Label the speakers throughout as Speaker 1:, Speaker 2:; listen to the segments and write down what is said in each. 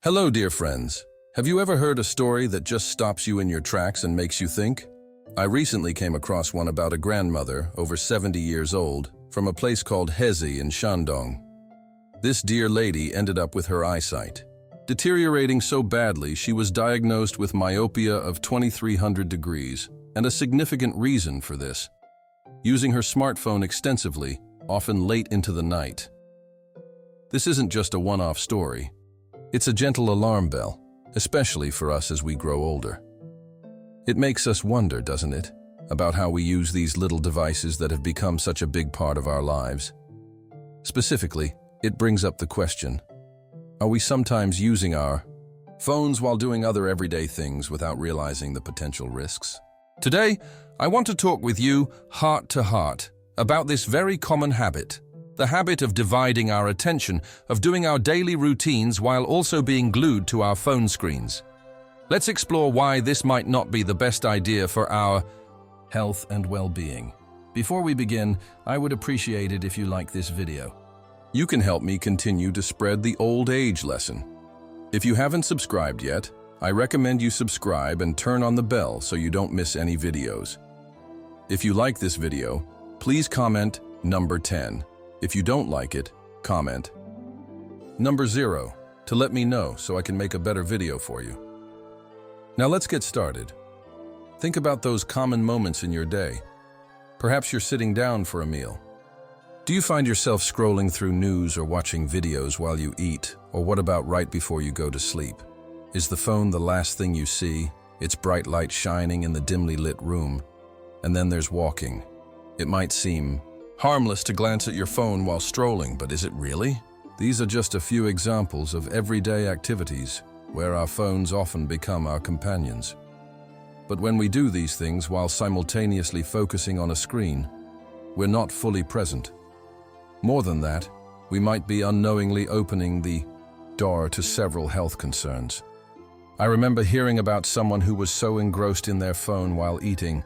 Speaker 1: Hello, dear friends. Have you ever heard a story that just stops you in your tracks and makes you think? I recently came across one about a grandmother, over 70 years old, from a place called Hezi in Shandong. This dear lady ended up with her eyesight deteriorating so badly she was diagnosed with myopia of 2300 degrees, and a significant reason for this: using her smartphone extensively, often late into the night. This isn't just a one-off story. It's a gentle alarm bell, especially for us as we grow older. It makes us wonder, doesn't it, about how we use these little devices that have become such a big part of our lives. Specifically, it brings up the question, are we sometimes using our phones while doing other everyday things without realizing the potential risks? Today, I want to talk with you, heart to heart, about this very common habit. The habit of dividing our attention, of doing our daily routines while also being glued to our phone screens. Let's explore why this might not be the best idea for our health and well-being. Before we begin, I would appreciate it if you like this video. You can help me continue to spread the old age lesson. If you haven't subscribed yet, I recommend you subscribe and turn on the bell so you don't miss any videos. If you like this video, please comment number 10. If you don't like it, comment number 0 to let me know so I can make a better video for you. Now let's get started. Think about those common moments in your day. Perhaps you're sitting down for a meal. Do you find yourself scrolling through news or watching videos while you eat? Or what about right before you go to sleep? Is the phone the last thing you see, its bright light shining in the dimly lit room? And then there's walking. It might seem harmless to glance at your phone while strolling, but is it really? These are just a few examples of everyday activities where our phones often become our companions. But when we do these things while simultaneously focusing on a screen, we're not fully present. More than that, we might be unknowingly opening the door to several health concerns. I remember hearing about someone who was so engrossed in their phone while eating,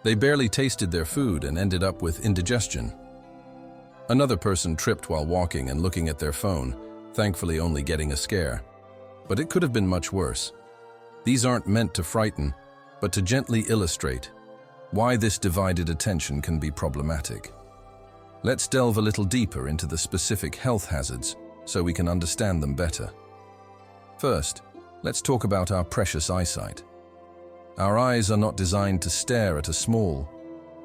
Speaker 1: they barely tasted their food and ended up with indigestion. Another person tripped while walking and looking at their phone, thankfully only getting a scare. But it could have been much worse. These aren't meant to frighten, but to gently illustrate why this divided attention can be problematic. Let's delve a little deeper into the specific health hazards so we can understand them better. First, let's talk about our precious eyesight. Our eyes are not designed to stare at a small,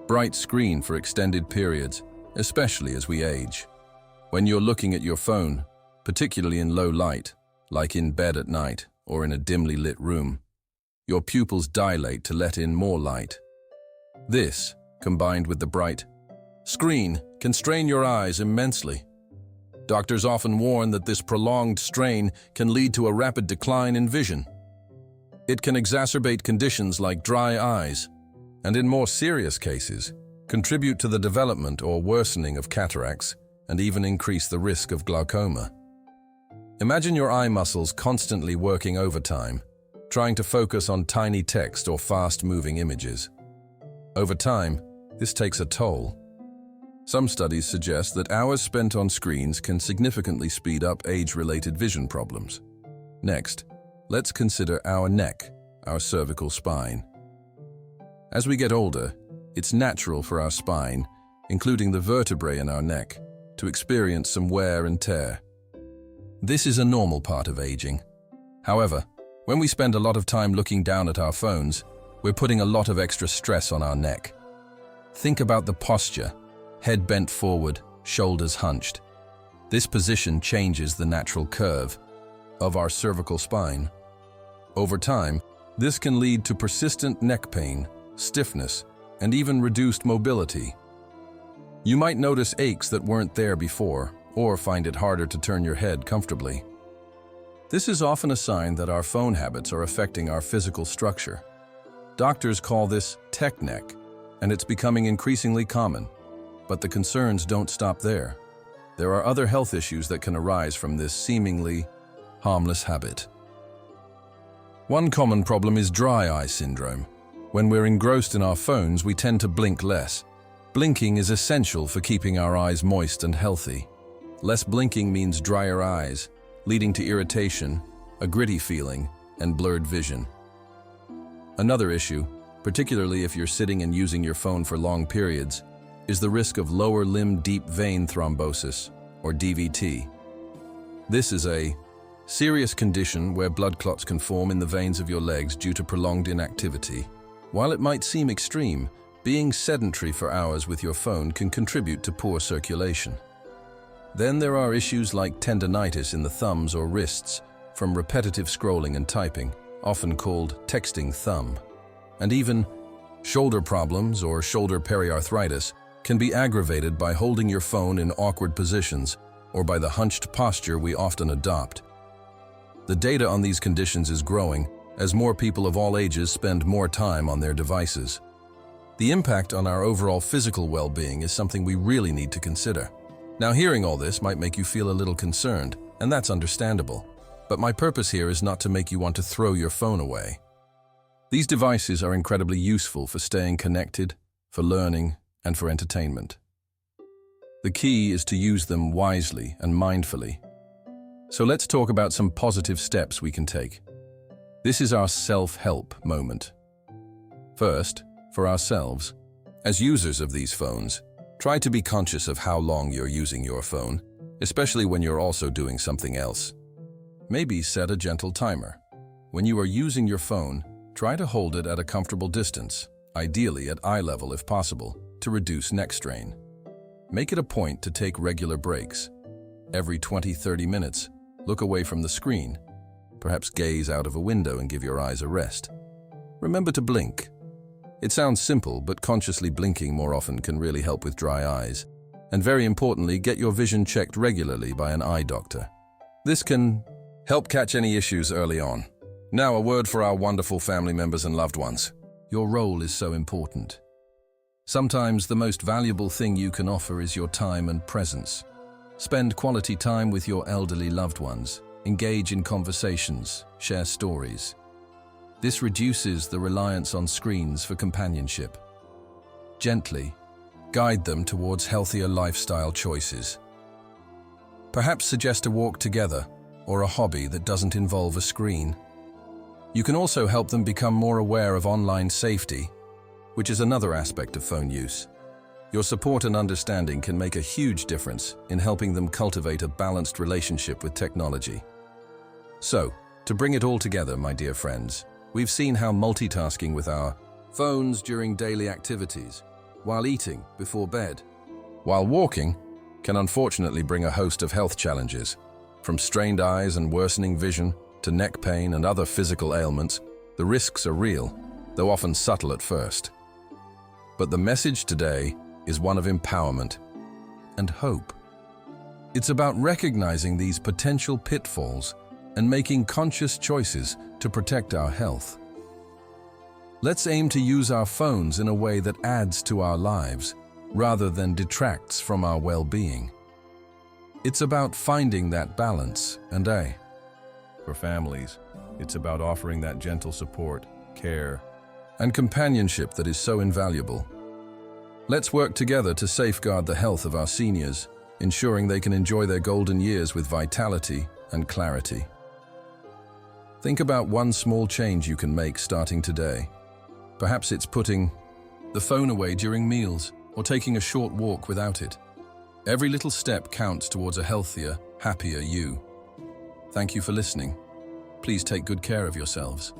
Speaker 1: bright screen for extended periods, especially as we age. When you're looking at your phone, particularly in low light, like in bed at night or in a dimly lit room, your pupils dilate to let in more light. This, combined with the bright screen, can strain your eyes immensely. Doctors often warn that this prolonged strain can lead to a rapid decline in vision. It can exacerbate conditions like dry eyes, and in more serious cases, contribute to the development or worsening of cataracts and even increase the risk of glaucoma. Imagine your eye muscles constantly working overtime, trying to focus on tiny text or fast-moving images. Over time, this takes a toll. Some studies suggest that hours spent on screens can significantly speed up age-related vision problems. Next, let's consider our neck, our cervical spine. As we get older, it's natural for our spine, including the vertebrae in our neck, to experience some wear and tear. This is a normal part of aging. However, when we spend a lot of time looking down at our phones, we're putting a lot of extra stress on our neck. Think about the posture, head bent forward, shoulders hunched. This position changes the natural curve of our cervical spine. Over time, this can lead to persistent neck pain, stiffness, and even reduced mobility. You might notice aches that weren't there before, or find it harder to turn your head comfortably. This is often a sign that our phone habits are affecting our physical structure. Doctors call this tech neck, and it's becoming increasingly common. But the concerns don't stop there. There are other health issues that can arise from this seemingly harmless habit. One common problem is dry eye syndrome. When we're engrossed in our phones, we tend to blink less. Blinking is essential for keeping our eyes moist and healthy. Less blinking means drier eyes, leading to irritation, a gritty feeling, and blurred vision. Another issue, particularly if you're sitting and using your phone for long periods, is the risk of lower limb deep vein thrombosis, or DVT. This is a serious condition where blood clots can form in the veins of your legs due to prolonged inactivity. While it might seem extreme, being sedentary for hours with your phone can contribute to poor circulation. Then there are issues like tendonitis in the thumbs or wrists from repetitive scrolling and typing, often called texting thumb. And even shoulder problems or shoulder periarthritis can be aggravated by holding your phone in awkward positions or by the hunched posture we often adopt. The data on these conditions is growing as more people of all ages spend more time on their devices. The impact on our overall physical well-being is something we really need to consider. Now, hearing all this might make you feel a little concerned, and that's understandable. But my purpose here is not to make you want to throw your phone away. These devices are incredibly useful for staying connected, for learning, and for entertainment. The key is to use them wisely and mindfully. So let's talk about some positive steps we can take. This is our self-help moment. First, for ourselves, as users of these phones, try to be conscious of how long you're using your phone, especially when you're also doing something else. Maybe set a gentle timer. When you are using your phone, try to hold it at a comfortable distance, ideally at eye level if possible, to reduce neck strain. Make it a point to take regular breaks. Every 20-30 minutes, look away from the screen. Perhaps gaze out of a window and give your eyes a rest. Remember to blink. It sounds simple, but consciously blinking more often can really help with dry eyes. And very importantly, get your vision checked regularly by an eye doctor. This can help catch any issues early on. Now, a word for our wonderful family members and loved ones. Your role is so important. Sometimes the most valuable thing you can offer is your time and presence. Spend quality time with your elderly loved ones. Engage in conversations, share stories. This reduces the reliance on screens for companionship. Gently, guide them towards healthier lifestyle choices. Perhaps suggest a walk together or a hobby that doesn't involve a screen. You can also help them become more aware of online safety, which is another aspect of phone use. Your support and understanding can make a huge difference in helping them cultivate a balanced relationship with technology. So, to bring it all together, my dear friends, we've seen how multitasking with our phones during daily activities, while eating, before bed, while walking, can unfortunately bring a host of health challenges. From strained eyes and worsening vision to neck pain and other physical ailments, the risks are real, though often subtle at first. But the message today is one of empowerment and hope. It's about recognizing these potential pitfalls and making conscious choices to protect our health. Let's aim to use our phones in a way that adds to our lives, rather than detracts from our well-being. It's about finding that balance, and for families, it's about offering that gentle support, care, and companionship that is so invaluable. Let's work together to safeguard the health of our seniors, ensuring they can enjoy their golden years with vitality and clarity. Think about one small change you can make starting today. Perhaps it's putting the phone away during meals or taking a short walk without it. Every little step counts towards a healthier, happier you. Thank you for listening. Please take good care of yourselves.